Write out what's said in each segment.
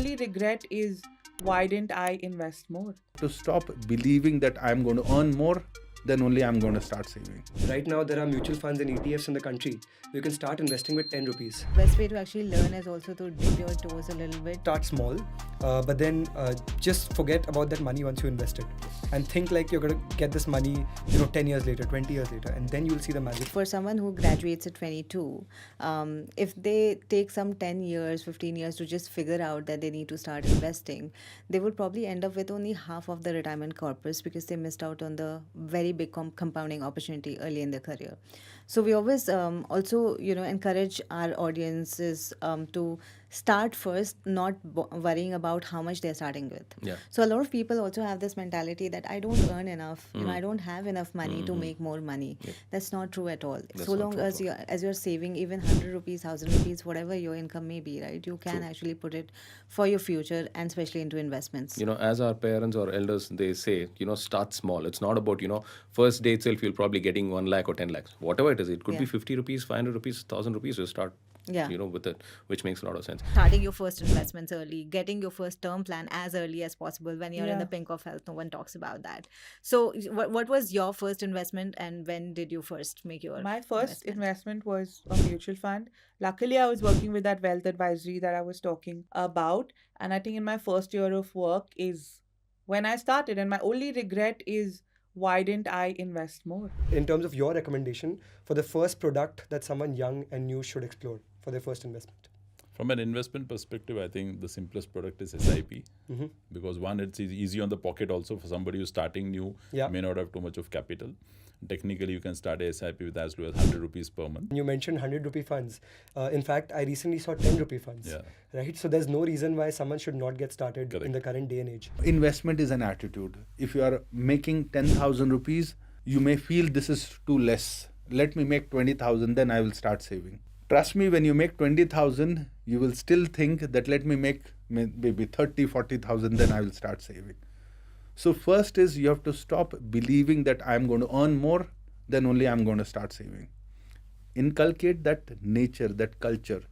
only regret is why didn't I invest more? To stop believing that I'm going to earn more, then only I'm going to start saving. Right now, there are mutual funds and ETFs in the country. You can start investing with 10 rupees. Best way to actually learn is also to dip your toes a little bit. Start small, but then just forget about that money once you invest it. And think like you're going to get this money, 10 years later, 20 years later, and then you'll see the magic. For someone who graduates at 22, if they take some 10 years, 15 years to just figure out that they need to start investing, they would probably end up with only half of the retirement corpus because they missed out on the very big compounding opportunity early in their career. So we always also, encourage our audiences to start first, not worrying about how much they're starting with. Yeah. So a lot of people also have this mentality that I don't earn enough, I don't have enough money to make more money. That's not true at all. That's So not long true as you're saving even 100 rupees, 1,000 rupees, whatever your income may be, right? You can actually put it for your future and especially into investments. As our parents or elders, they say, start small. It's not about, first day itself, you'll probably getting 1 lakh or 10 lakhs. Whatever it is, it could be 50 rupees, 500 rupees, 1,000 rupees, you start, with it, which makes a lot of sense. Starting your first investments early, getting your first term plan as early as possible when you're in the pink of health. No one talks about that. So what was your first investment and when did you first make your My first investment was a mutual fund. Luckily, I was working with that wealth advisory that I was talking about. And I think in my first year of work is when I started. And my only regret is why didn't I invest more? In terms of your recommendation for the first product that someone young and new should explore for their first investment? From an investment perspective, I think the simplest product is SIP. Because one, it's easy on the pocket also for somebody who's starting new, may not have too much of capital. Technically, you can start a SIP with as low as 100 rupees per month. You mentioned 100 rupee funds. In fact, I recently saw 10 rupee funds. Right? So there's no reason why someone should not get started in the current day and age. Investment is an attitude. If you are making 10,000 rupees, you may feel this is too less. Let me make 20,000, then I will start saving. Trust me, when you make 20,000, you will still think that let me make maybe 30, 40,000, then I will start saving. So first is you have to stop believing that I'm going to earn more, then only I'm going to start saving. Inculcate that nature, that culture,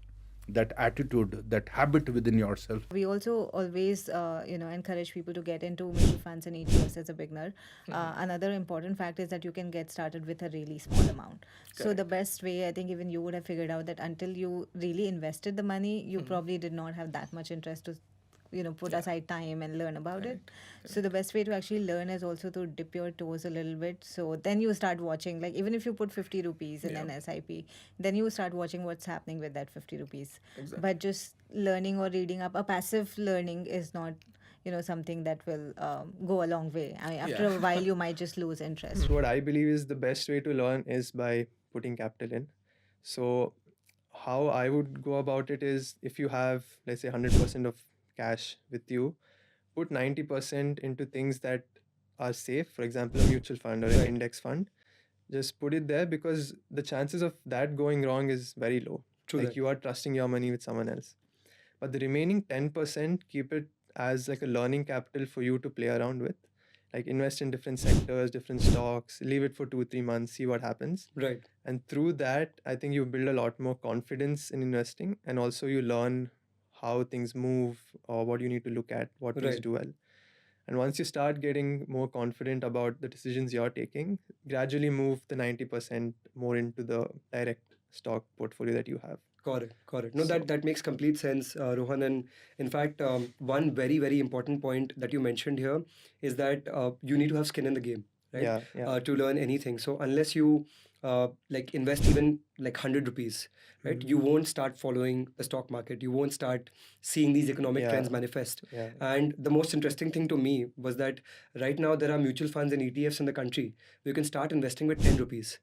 that attitude, that habit within yourself. We also always, encourage people to get into mutual funds and ETFs as a beginner. Another important fact is that you can get started with a really small amount. So the best way, I think even you would have figured out that until you really invested the money, you probably did not have that much interest to put aside time and learn about it. So the best way to actually learn is also to dip your toes a little bit. So then you start watching, like even if you put 50 rupees in an SIP, then you start watching what's happening with that 50 rupees. But just learning or reading up, a passive learning is not something that will go a long way. After a while, you might just lose interest. What I believe is the best way to learn is by putting capital in. So how I would go about it is if you have, let's say, 100% of cash with you, put 90% into things that are safe, for example a mutual fund or an index fund. Just put it there because the chances of that going wrong is very low. You are trusting your money with someone else. But the remaining 10%, keep it as like a learning capital for you to play around with. Like invest in different sectors, different stocks, leave it for 2-3 months, see what happens. Right. And through that, I think you build a lot more confidence in investing, and also you learn how things move or what you need to look at, what to do well. And once you start getting more confident about the decisions you're taking, gradually move the 90% more into the direct stock portfolio that you have. Correct. No, that makes complete sense, Rohan. And in fact, one very, very important point that you mentioned here is that you need to have skin in the game, right? To learn anything. So unless you invest even like 100 rupees, right? You won't start following the stock market. You won't start seeing these economic trends manifest. And the most interesting thing to me was that right now there are mutual funds and ETFs in the country. You can start investing with 10 rupees.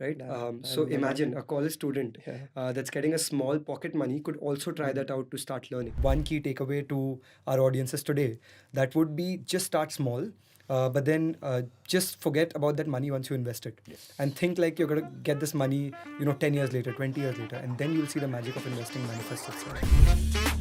Right. So imagine a college student that's getting a small pocket money could also try that out to start learning. One key takeaway to our audiences today, that would be just start small, but then just forget about that money once you invest it. And think like you're going to get this money, 10 years later, 20 years later, and then you'll see the magic of investing manifest itself.